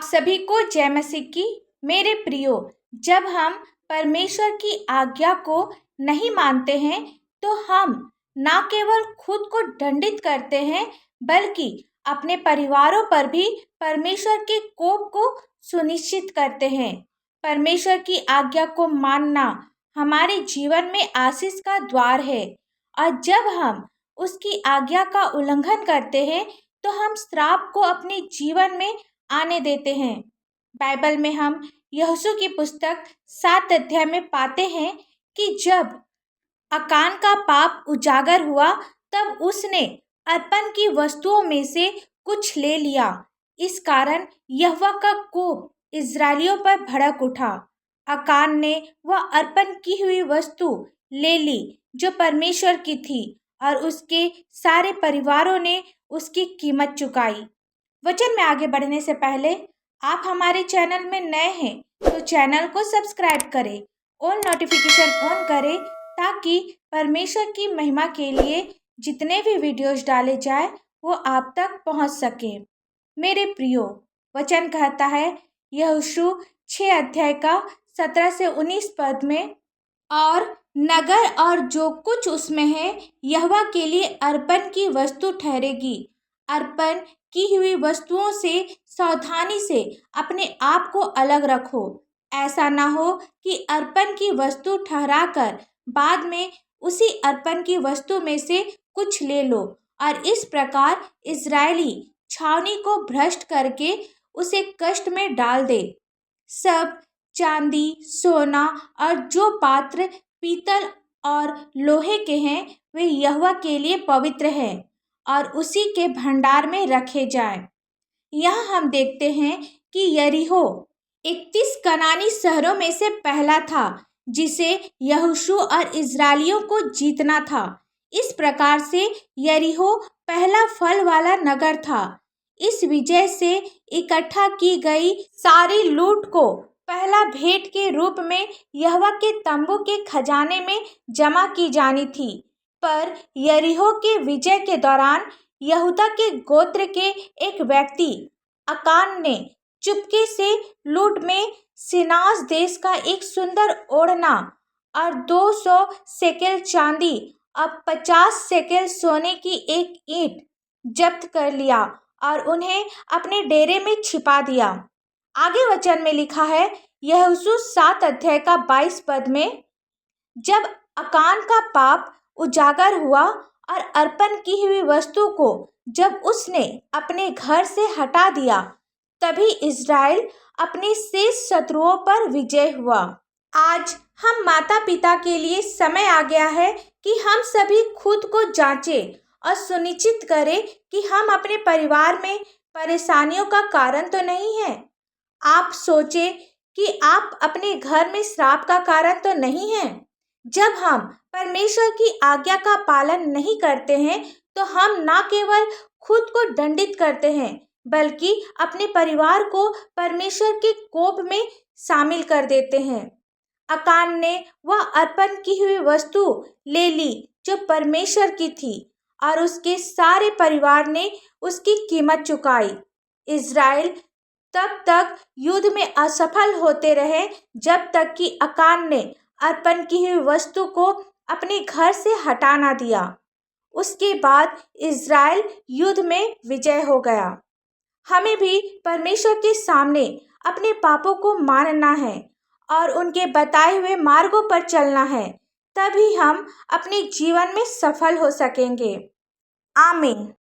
सभी को जय मसीह की। मेरे प्रियो, जब हम परमेश्वर की आज्ञा को नहीं मानते हैं तो हम न केवल खुद को दंडित करते हैं बल्कि अपने परिवारों पर भी परमेश्वर के कोप को सुनिश्चित करते हैं। परमेश्वर की आज्ञा को मानना हमारे जीवन में आशीष का द्वार है और जब हम उसकी आज्ञा का उल्लंघन करते हैं तो हम श्राप को अपने जीवन में आने देते हैं। बाइबल में हम यहोशू की पुस्तक 7 अध्याय में पाते हैं कि जब अकान का पाप उजागर हुआ तब उसने अर्पण की वस्तुओं में से कुछ ले लिया। इस कारण यहोवा का कोप इस्राएलियों पर भड़क उठा। अकान ने वह अर्पण की हुई वस्तु ले ली जो परमेश्वर की थी और उसके सारे परिवारों ने उसकी कीमत चुकाई। वचन में आगे बढ़ने से पहले आप हमारे चैनल में नए हैं तो चैनल को सब्सक्राइब करें और नोटिफिकेशन ऑन करें ताकि परमेश्वर की महिमा के लिए जितने भी वीडियोस डाले जाए वो आप तक पहुंच सके। मेरे प्रियो, वचन कहता है यहोशू 6 अध्याय का 17 से 19 पद में, और नगर और जो कुछ उसमें है यहोवा के लिए अर्पण की वस्तु ठहरेगी। अर्पण की हुई वस्तुओं से सावधानी से अपने आप को अलग रखो। ऐसा ना हो कि अर्पण की वस्तु ठहराकर बाद में उसी अर्पण की वस्तु में से कुछ ले लो और इस प्रकार इजरायली छावनी को भ्रष्ट करके उसे कष्ट में डाल दे। सब चांदी, सोना और जो पात्र पीतल और लोहे के हैं वे यहोवा के लिए पवित्र हैं और उसी के भंडार में रखे जाएं। यहाँ हम देखते हैं कि यरीहो 31 कनानी शहरों में से पहला था जिसे यहोशू और इजरायलियों को जीतना था। इस प्रकार से यरीहो पहला फल वाला नगर था। इस विजय से इकट्ठा की गई सारी लूट को पहला भेंट के रूप में यहोवा के तंबू के खजाने में जमा की जानी थी। पर यरीहो के विजय के दौरान यहूदा के गोत्र के एक व्यक्ति अकान ने चुपके से लूट में सिनास देश का एक सुंदर ओढ़ना और 200 शेकेल चांदी और 50 शेकेल सोने की एक ईंट जब्त कर लिया और उन्हें अपने डेरे में छिपा दिया। आगे वचन में लिखा है यहोशू 7 अध्याय का 22 पद में, जब अकान का पाप उजागर हुआ और अर्पण की हुई वस्तु को जब उसने अपने घर से हटा दिया तभी इज़राइल अपने शेष शत्रुओं पर विजय हुआ। आज हम माता पिता के लिए समय आ गया है कि हम सभी खुद को जांचें और सुनिश्चित करें कि हम अपने परिवार में परेशानियों का कारण तो नहीं है। आप सोचें कि आप अपने घर में श्राप का कारण तो नहीं हैं। जब हम परमेश्वर की आज्ञा का पालन नहीं करते हैं तो हम न केवल खुद को दंडित करते हैं बल्कि अपने परिवार को परमेश्वर के कोप में शामिल कर देते हैं। अकान ने वह अर्पण की हुई वस्तु ले ली जो परमेश्वर की थी और उसके सारे परिवार ने उसकी कीमत चुकाई। इज़राइल तब तक युद्ध में असफल होते रहे जब तक कि अकान ने अर्पण की हुई वस्तु को अपने घर से हटा ना दिया। उसके बाद इज़राइल युद्ध में विजय हो गया। हमें भी परमेश्वर के सामने अपने पापों को मानना है और उनके बताए हुए मार्गों पर चलना है, तभी हम अपने जीवन में सफल हो सकेंगे। आमीन।